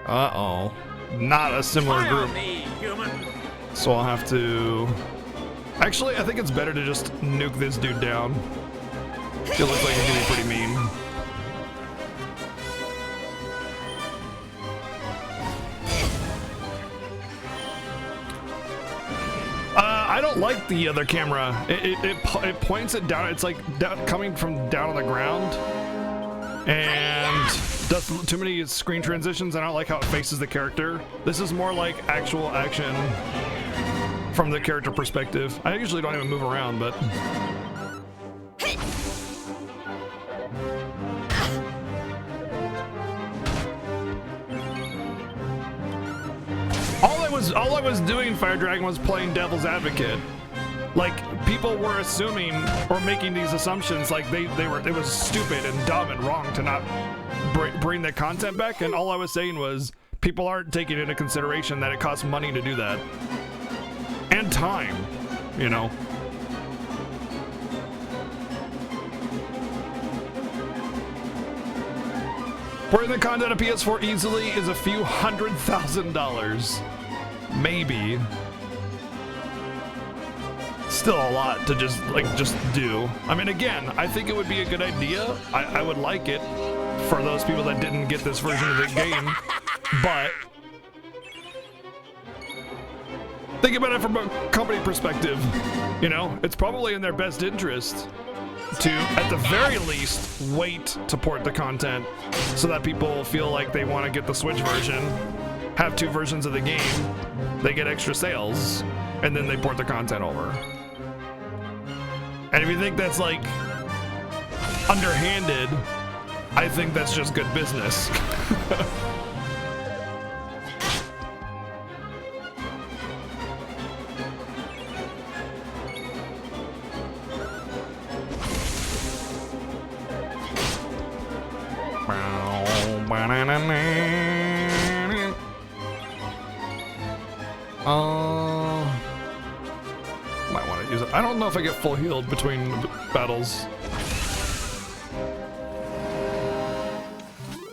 Uh-oh. Not a similar group. So I'll have to... Actually, I think it's better to just nuke this dude down. It looks like he's gonna be pretty mean. I don't like the other camera. It points it down. It's like coming from down on the ground. And does too many screen transitions. I don't like how it faces the character. This is more like actual action from the character perspective. I usually don't even move around, but... All I was doing, Fire Dragon, was playing devil's advocate. Like, people were assuming or making these assumptions like it was stupid and dumb and wrong to not bring the content back, and all I was saying was people aren't taking into consideration that it costs money to do that. And time, you know. Porting the content of PS4 easily is a few $100,000. Maybe. Still a lot to just do. I mean, again, I think it would be a good idea. I would like it for those people that didn't get this version of the game, but think about it from a company perspective. You know, it's probably in their best interest to, at the very least, wait to port the content so that people feel like they want to get the Switch version, have two versions of the game, they get extra sales, and then they port the content over. And if you think that's like underhanded, I think that's just good business. Might want to use it. I don't know if I get full healed between battles.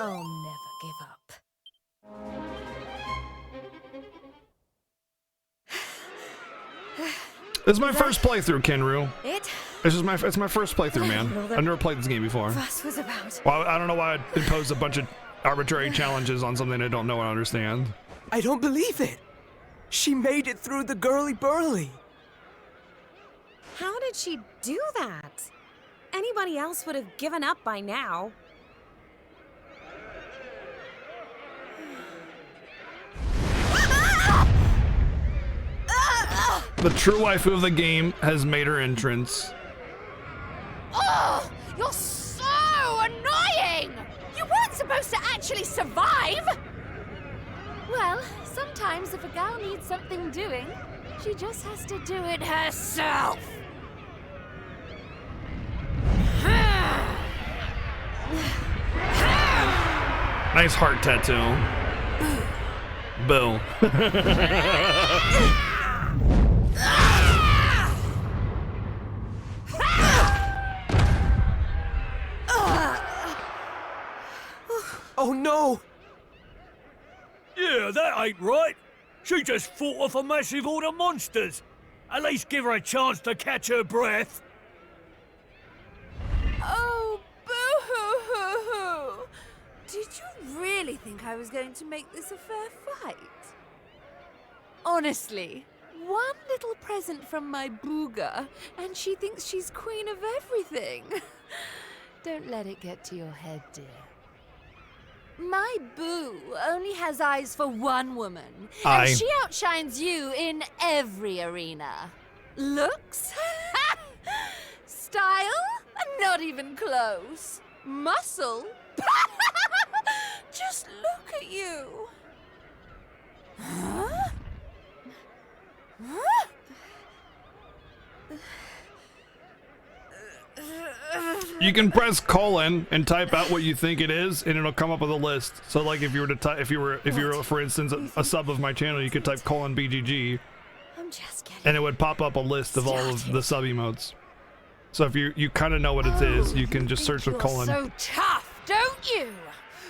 I'll never give up. This is my first playthrough, Kenru. It's my first playthrough, man. I've never played this game before. was about. Well, I don't know why I imposed a bunch of arbitrary challenges on something I don't know and understand. I don't believe it. She made it through the girly burly. How did she do that? Anybody else would have given up by now. The true waifu of the game has made her entrance. Oh, you're so annoying! You weren't supposed to actually survive! Well, sometimes if a girl needs something doing, she just has to do it herself. Nice heart tattoo. Boo. Oh no! Yeah, that ain't right. She just fought off a massive horde of monsters. At least give her a chance to catch her breath. Oh, boo-hoo-hoo-hoo! Did you really think I was going to make this a fair fight? Honestly, one little present from my booga, and she thinks she's queen of everything. Don't let it get to your head, dear. My boo only has eyes for one woman, and she outshines you in every arena. Looks? Style? Not even close. Muscle? Just look at you. Huh? Huh? You can press colon and type out what you think it is, and it'll come up with a list. So, like, if you were to type, if you were, for instance, a sub of my channel, you could type colon BGG, I'm just getting and it would pop up a list of all of the sub emotes. So if you kind of know what it is, you can just search with colon. So tough, don't you?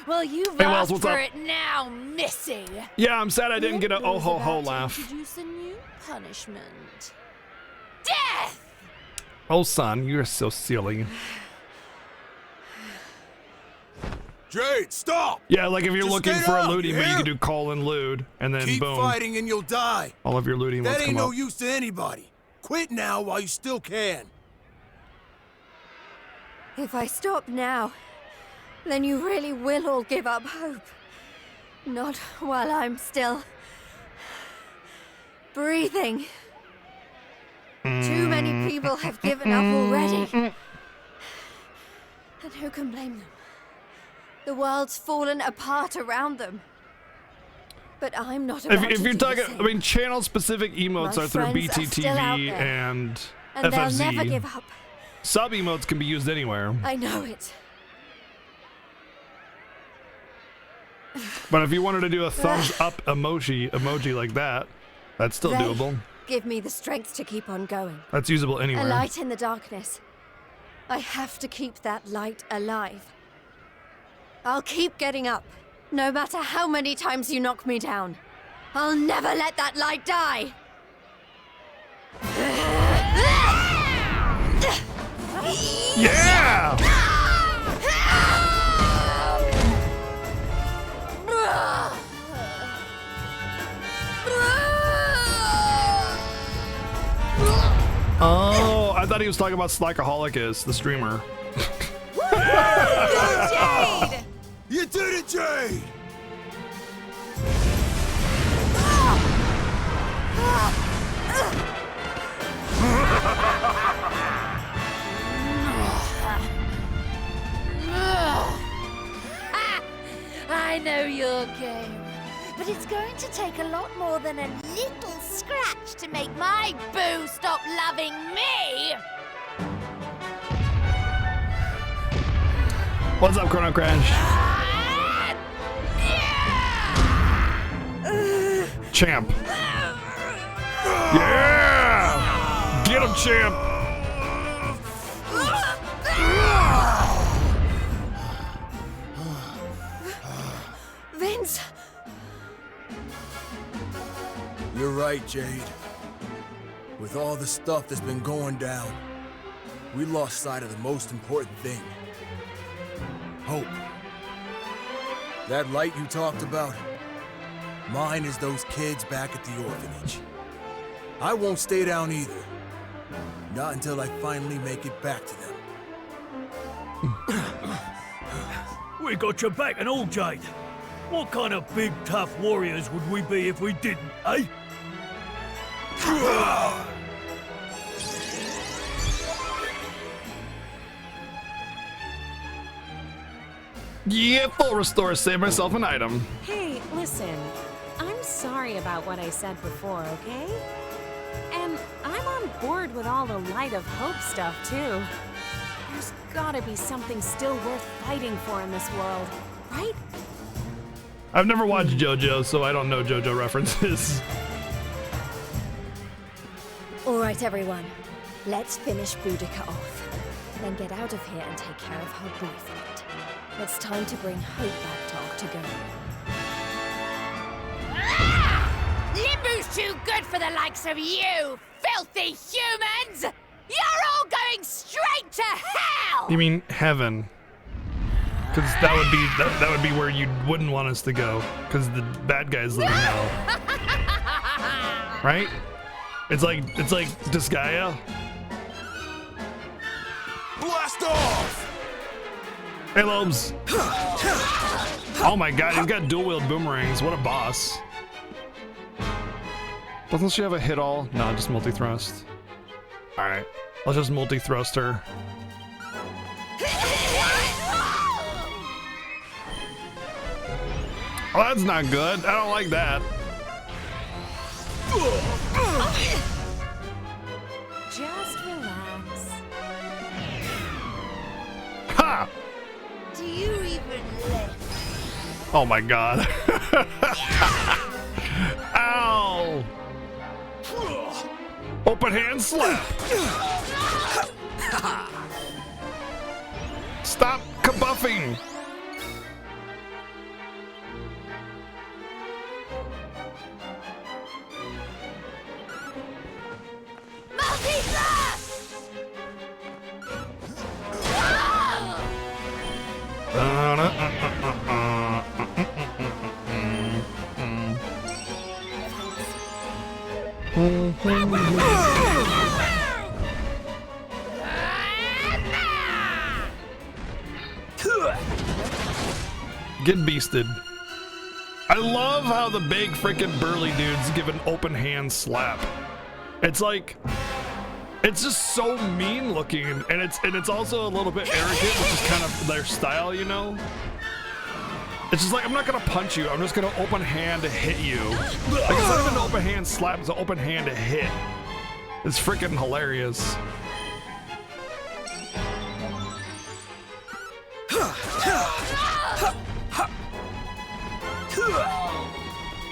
Well, you've Hey, Wells, asked what's for up? it now, Missy. Yeah, I'm sad I didn't get a oh Limbo's ho ho about to laugh. Introduce a new punishment. Death! Oh, son, you're so silly. Jade, stop! Yeah, like if you're Just looking stay for a down, looting, you but you hear? can do call and loot, and then Keep boom, fighting and you'll die. all of your looting That ones ain't come no up. use to anybody. Quit now while you still can. If I stop now, then you really will all give up hope. Not while I'm still breathing. Too many people have given up already. And who can blame them? The world's fallen apart around them. But I'm not about If to you're do the talking, same. I mean, channel-specific emotes My are through friends are still out BTTV there. and And they'll FFZ. never give up. Sub emotes can be used anywhere, I know it. but if you wanted to do a thumbs up emoji like that, that's still They doable. give me the strength to keep on going. That's usable A anywhere. light in the darkness. I have to keep that light alive. I'll keep getting up, no matter how many times you knock me down. I'll never let that light die. Yeah! Oh, I thought he was talking about Slackaholic, the streamer. Jade! You did it, Jade! I know your game. But it's going to take a lot more than a little scratch to make my boo stop loving me. What's up, Chrono Crash? Champ. Yeah! Get him, champ! Vince! You're right, Jade. With all the stuff that's been going down, we lost sight of the most important thing. Hope. That light you talked about, mine is those kids back at the orphanage. I won't stay down either. Not until I finally make it back to them. We got your back and all, Jade. What kind of big, tough warriors would we be if we didn't, eh? Yeah, full restore, save myself an item. Hey, listen. I'm sorry about what I said before, okay? And I'm on board with all the Light of Hope stuff, too. There's gotta be something still worth fighting for in this world, right? I've never watched JoJo, so I don't know JoJo references. All right, everyone. Let's finish Boudica off. Then get out of here and take care of her boyfriend. It's time to bring Hope back to Octagon. Limbu's too good for the likes of you, filthy humans! You're all going straight to hell! You mean heaven? Because that would be where you wouldn't want us to go. Because the bad guys live in hell, right? It's like Disgaea. Blast off! Hey, Lobes. Oh my God, he's got dual wield boomerangs. What a boss! Doesn't she have a hit all? No, just multi thrust. All right, let's just multi thrust her. Oh, that's not good. I don't like that. Just relax. Ha! Do you even live? Oh my God. Ow! Open hand slap. Stop kabuffing. Get beasted. I love how the big freaking burly dudes give an open hand slap. It's like, it's just so mean looking, and it's also a little bit arrogant, which is kind of their style, you know? It's just like, I'm not gonna punch you, I'm just gonna open hand to hit you. Like, it's not even an open hand slap, it's an open hand to hit. It's freaking hilarious.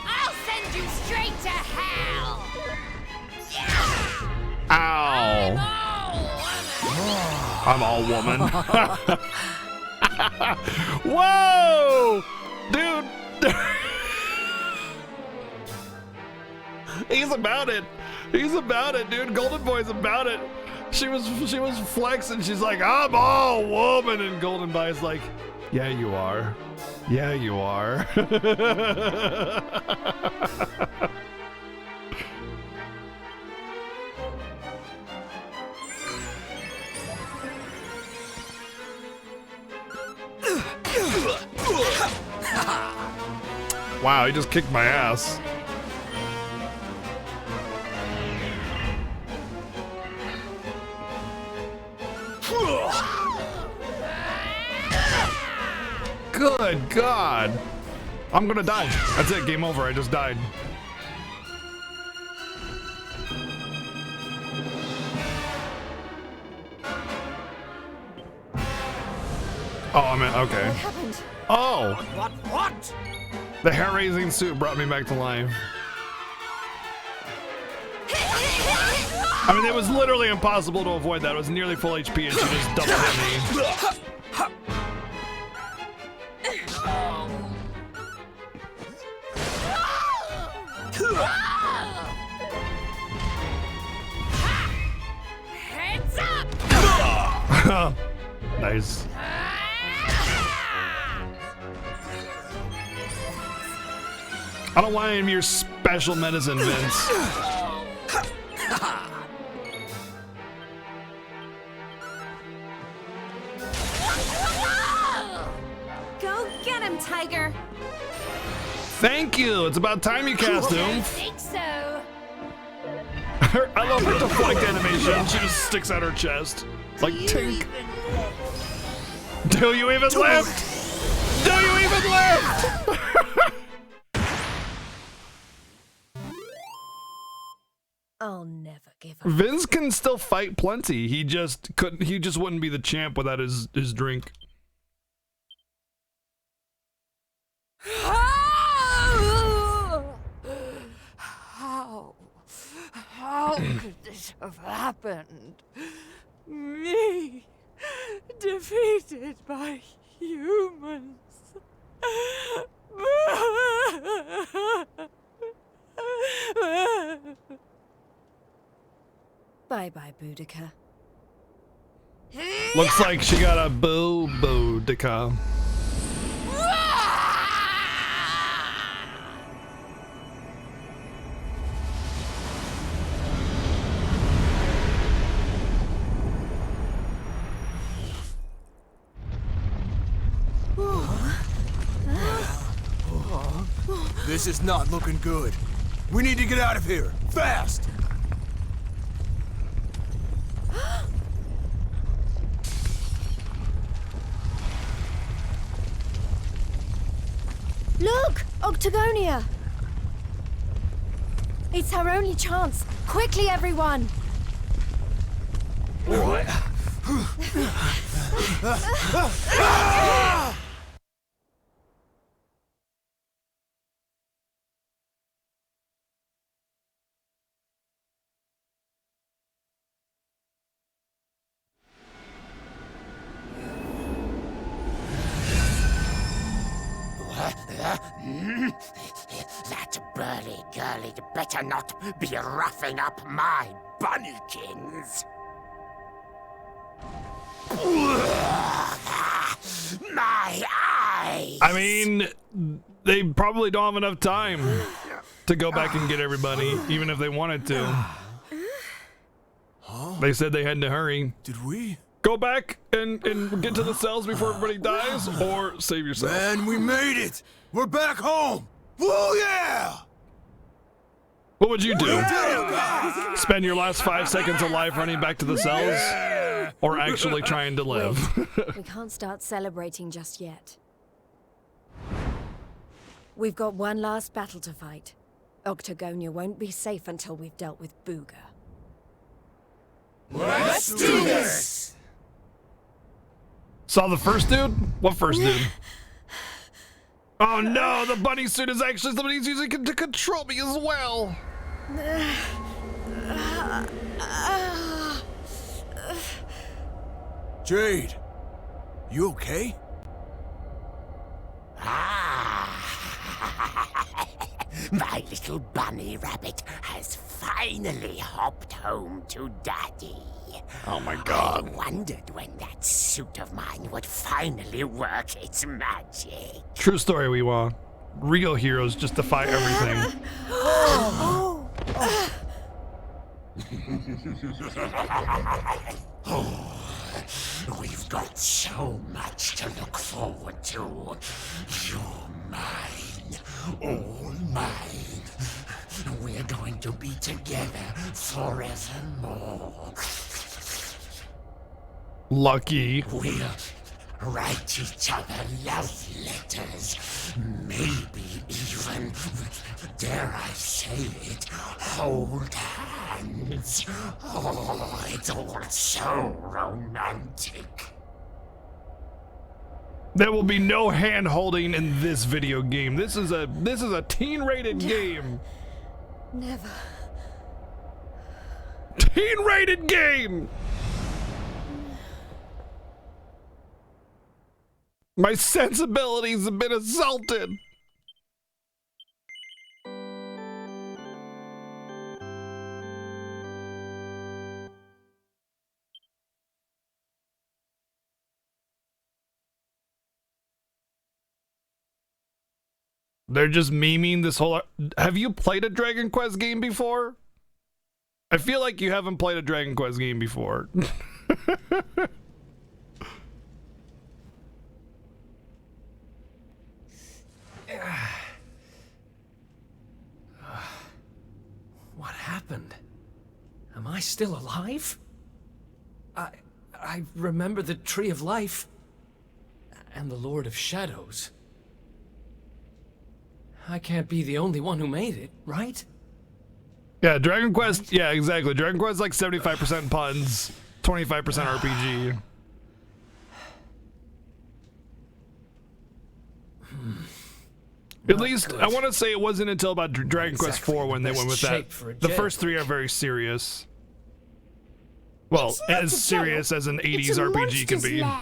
I'll send you straight to hell! Ow! I'm all woman. Whoa! Dude! He's about it. He's about it, dude. Golden Boy's about it. She was flexing. She's like, I'm all woman. And Golden Boy's like, yeah, you are. Yeah, you are. Wow, he just kicked my ass. Good God. I'm gonna die. That's it, game over. I just died. Oh, I mean, okay. What happened? Oh! What? The hair-raising suit brought me back to life. I mean, it was literally impossible to avoid that. It was nearly full HP and she just double hit me. Heads up! Nice. I don't want any of your special medicine, Vince. Go get him, Tiger. Thank you. It's about time you cast I him. think so. I love her deflect animation. She just sticks out her chest. Like, tink. Do you even live? Do you even live? I'll never give up. Vince can still fight plenty. He just couldn't. He just wouldn't be the champ without his drink. How could this have happened? Me, defeated by humans. Bye-bye, Boudica. Looks like she got a boo-boo-dica. This is not looking good. We need to get out of here, fast! Look! Octagonia! It's our only chance. Quickly, everyone! What? That burly girlie better not be roughing up my bunnykins. My eyes! I mean, they probably don't have enough time to go back and get everybody, even if they wanted to. They said they had to hurry. Did we? Go back and get to the cells before everybody dies, or save yourself. Man, we made it! We're back home! Oh yeah! What would you do? Spend your last 5 seconds of life running back to the cells? Or actually trying to live? We can't start celebrating just yet. We've got one last battle to fight. Octagonia won't be safe until we've dealt with Booga. Let's do this! Saw the first dude? What first dude? Oh no, the bunny suit is actually somebody who's using it to control me as well. Jade, you okay? My little bunny rabbit has finally hopped home to Daddy. Oh my god. I wondered when that suit of mine would finally work its magic. True story, Weewa. Real heroes just defy everything. We've got so much to look forward to. You're mine, all mine. We're going to be together forevermore. Lucky. We'll write each other love letters. Maybe even, dare I say it, hold hands. Oh, it's all so romantic. There will be no hand holding in this video game. This is a teen-rated game. Never. Teen-rated game. My sensibilities have been assaulted. They're just memeing this whole... Have you played a Dragon Quest game before? I feel like you haven't played a Dragon Quest game before. What happened? Am I still alive? I remember the Tree of Life and the Lord of Shadows. I can't be the only one who made it, right? Yeah, Dragon Quest, yeah, exactly. Dragon Quest is like 75% puns, 25% RPG. At least, good. I want to say it wasn't until about Dragon Quest Exactly 4 when they the went with best that. shape for a The jail. first 3 are very serious. Well, It's not as a serious jail. as an It's 80s a RPG can monster's be. lair.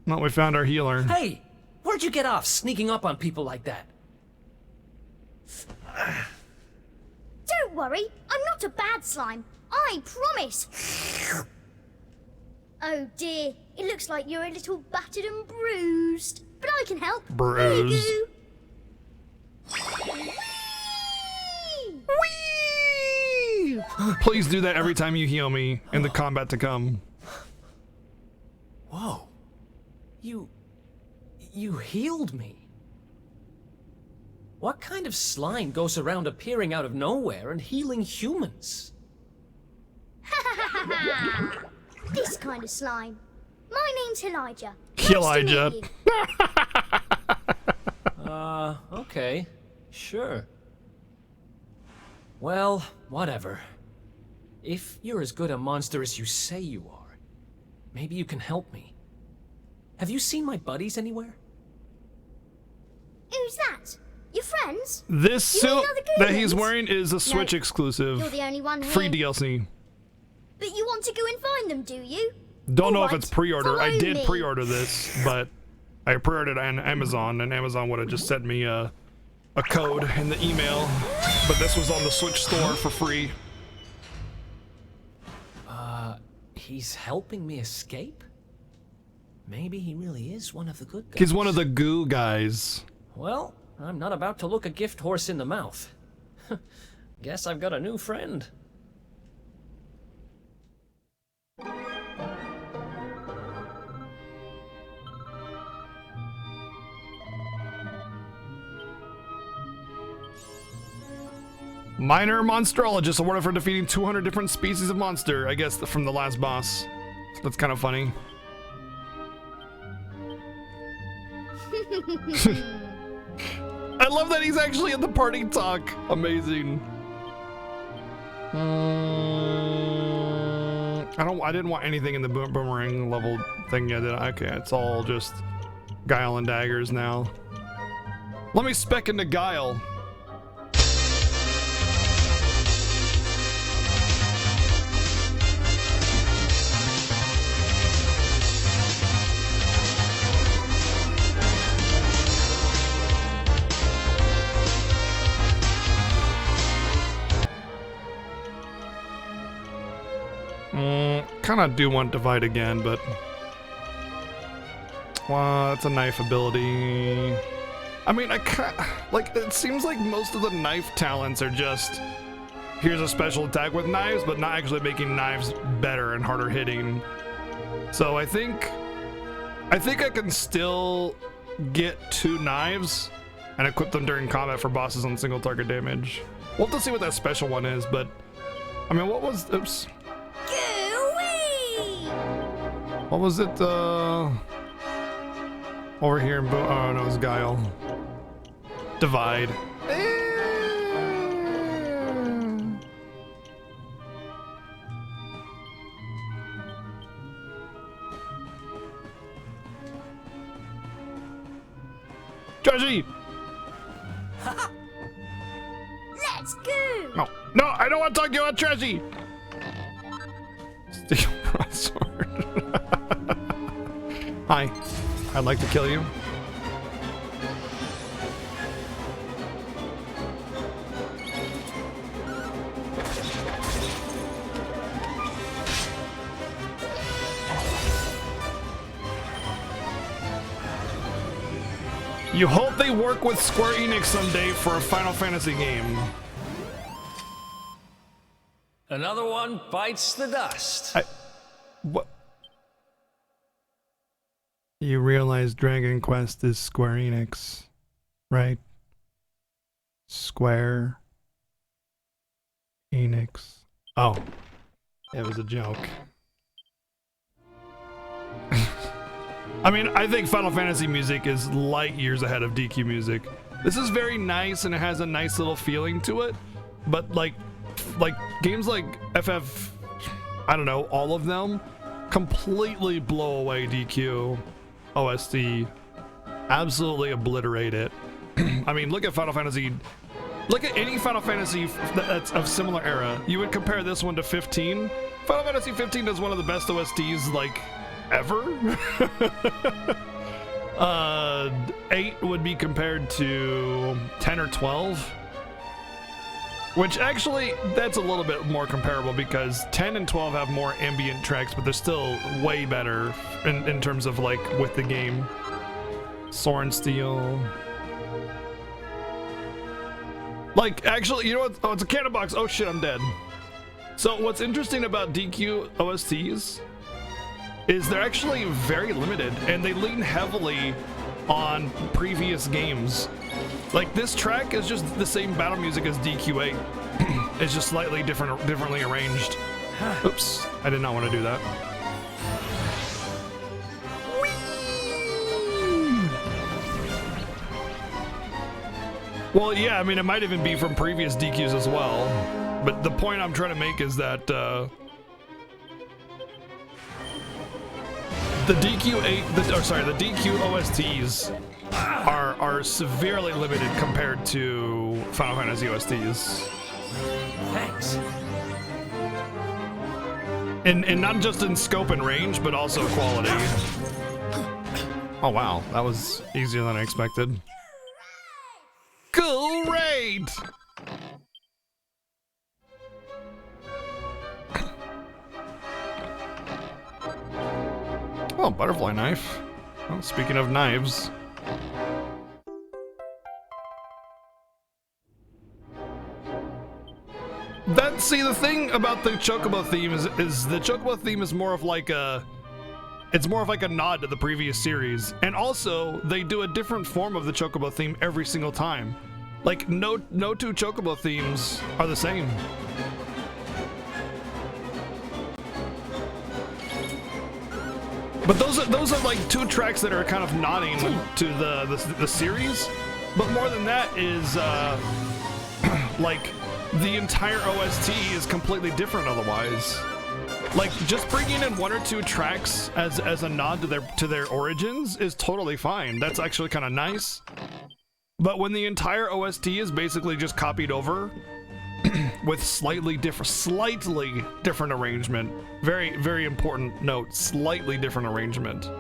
Well, we found our healer. Hey, where'd you get off sneaking up on people like that? Don't worry, I'm not a bad slime. I promise. Oh dear, it looks like you're a little battered and bruised. But I can help. Bruised. Here you go. Whee! Please do that every time you heal me in the combat to come. Whoa. You healed me. What kind of slime goes around appearing out of nowhere and healing humans? This kind of slime. My name's Elijah. Nice to Elijah. meet you. Okay. Sure. Well, whatever. If you're as good a monster as you say you are, maybe you can help me. Have you seen my buddies anywhere? Who's that? Your friends? This You mean suit other that he's Googans? wearing is a Switch No, exclusive. You're the only one here. Free DLC. But you want to go and find them, do you? Don't know if Alright, it's pre-order. I follow did me. pre-order this, but I pre-ordered it on Amazon, and Amazon would have just sent me a a code in the email, but this was on the Switch store for free. He's helping me escape? Maybe he really is one of the good guys. He's one of the goo guys. Well, I'm not about to look a gift horse in the mouth. Guess I've got a new friend. Minor Monsterologist awarded for defeating 200 different species of monster, I guess, from the last boss. That's kind of funny. I love that he's actually in the party talk. Amazing. I didn't want anything in the boomerang level thing yet, did I? Okay, it's all just Guile and daggers now. Let me spec into Guile. Kind of do want Divide again, but well, it's a knife ability. I mean, like it seems like most of the knife talents are just here's a special attack with knives, but not actually making knives better and harder hitting. So I think I can still get 2 knives and equip them during combat for bosses on single target damage. We'll have to see what that special one is, but I mean, what was oops. What was it, over here in oh no, it was Guile. Divide. Treasure! Let's go! No, no, I don't want to talk to you about Treasure! Steel broadsword. Hi, I'd like to kill you. You hope they work with Square Enix someday for a Final Fantasy game. Another one bites the dust. What? You realize Dragon Quest is Square Enix, right? Square Enix. Oh, it was a joke. I mean, I think Final Fantasy music is light years ahead of DQ music. This is very nice and it has a nice little feeling to it, but like games like FF, I don't know, all of them completely blow away DQ OST, absolutely obliterate it. I mean, look at Final Fantasy, look at any Final Fantasy that's of similar era. You would compare this one to 15. Final Fantasy 15 is one of the best OSTs like ever. 8 would be compared to 10 or 12, which actually that's a little bit more comparable because 10 and 12 have more ambient tracks, but they're still way better in terms of like with the game. Soren Steel. Like actually, you know what? Oh, it's a cannon box. Oh shit, I'm dead. So what's interesting about DQ OSTs is they're actually very limited and they lean heavily on previous games. Like this track is just the same battle music as DQ8. It's just slightly differently arranged. Oops, I did not want to do that. Whee! Well, yeah, I mean, it might even be from previous DQs as well. But the point I'm trying to make is that the DQ8, the DQ OSTs are severely limited compared to Final Fantasy OSTs. Thanks. And not just in scope and range, but also quality. Oh wow, that was easier than I expected. Cool. Great! Oh, butterfly knife. Well, speaking of knives. See, the thing about the Chocobo theme is the Chocobo theme is more of like a... It's more of like a nod to the previous series. And also, they do a different form of the Chocobo theme every single time. Like, no two Chocobo themes are the same. But those are like two tracks that are kind of nodding to the series. But more than that is like the entire OST is completely different otherwise. Like just bringing in one or two tracks as a nod to their origins is totally fine. That's actually kind of nice. But when the entire OST is basically just copied over with slightly different arrangement. Very, very important note, slightly different arrangement.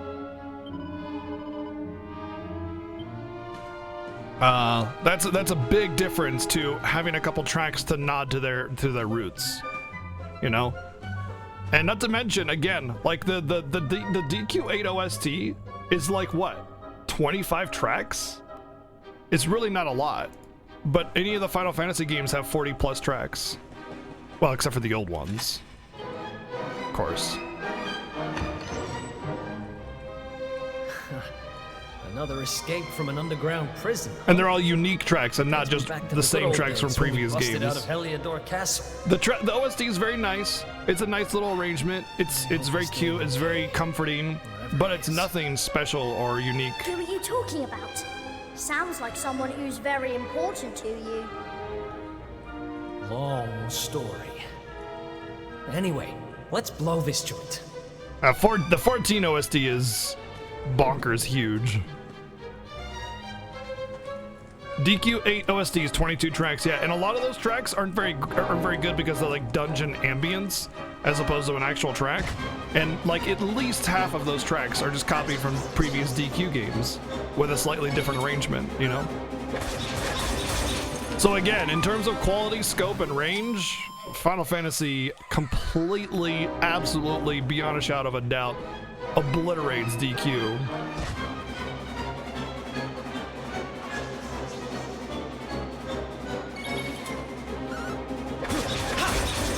That's a big difference to having a couple tracks to nod to their roots, you know? And not to mention, again, like the DQ8 OST is like what, 25 tracks? It's really not a lot. But any of the Final Fantasy games have 40 plus tracks. Well, except for the old ones. Of course. Another escape from an underground prison. And they're all unique tracks and not just the same tracks from previous games. Out of Heliodor Castle. The OST is very nice. It's a nice little arrangement. It's very cute. It's very comforting. But it's nothing special or unique. Who are you talking about? Sounds like someone who's very important to you. Long story. Anyway, let's blow this joint. The 14 OST is bonkers huge. DQ8 OST is 22 tracks, yeah, and a lot of those tracks aren't very good because they're like dungeon ambience as opposed to an actual track. And like at least half of those tracks are just copied from previous DQ games with a slightly different arrangement, you know? So again, in terms of quality, scope, and range, Final Fantasy completely, absolutely, beyond a shadow of a doubt, obliterates DQ.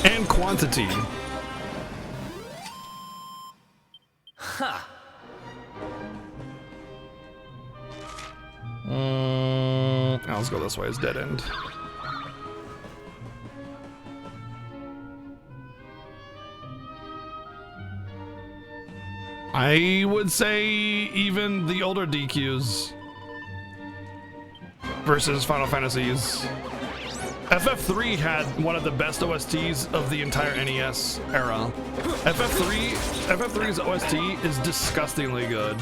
And quantity. Ha! Let's go this way. It's dead end. I would say even the older DQs versus Final Fantasies. FF3 had one of the best OSTs of the entire NES era. FF3's OST is disgustingly good.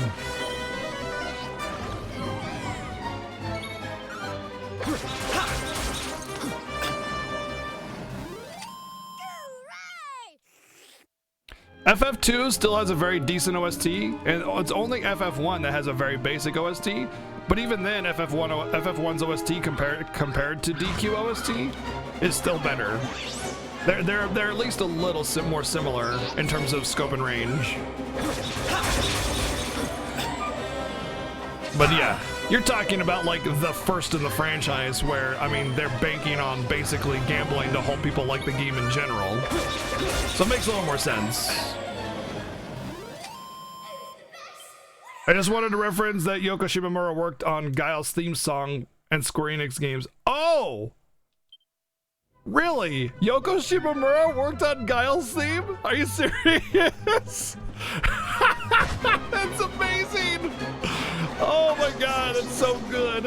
FF2 still has a very decent OST, and it's only FF1 that has a very basic OST. But even then, FF1's OST compared to DQ OST is still better. They're at least a little more similar in terms of scope and range. But yeah, you're talking about like the first in the franchise where, I mean, they're banking on basically gambling to hope people like the game in general. So it makes a little more sense. I just wanted to reference that Yoko Shimomura worked on Guile's theme song and Square Enix games. Oh! Really? Yoko Shimomura worked on Guile's theme? Are you serious? That's amazing! Oh my god, it's so good.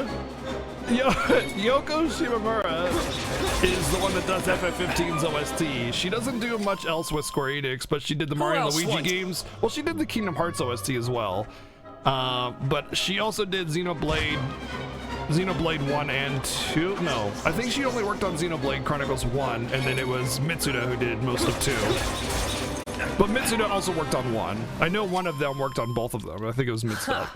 Yoko Shimomura is the one that does FF15's OST. She doesn't do much else with Square Enix, but she did the Mario and Luigi games. Well, she did the Kingdom Hearts OST as well. But she also did Xenoblade 1 and 2. No, I think she only worked on Xenoblade Chronicles 1, and then it was Mitsuda who did most of 2. But Mitsuda also worked on 1. I know one of them worked on both of them. I think it was Mitsuda.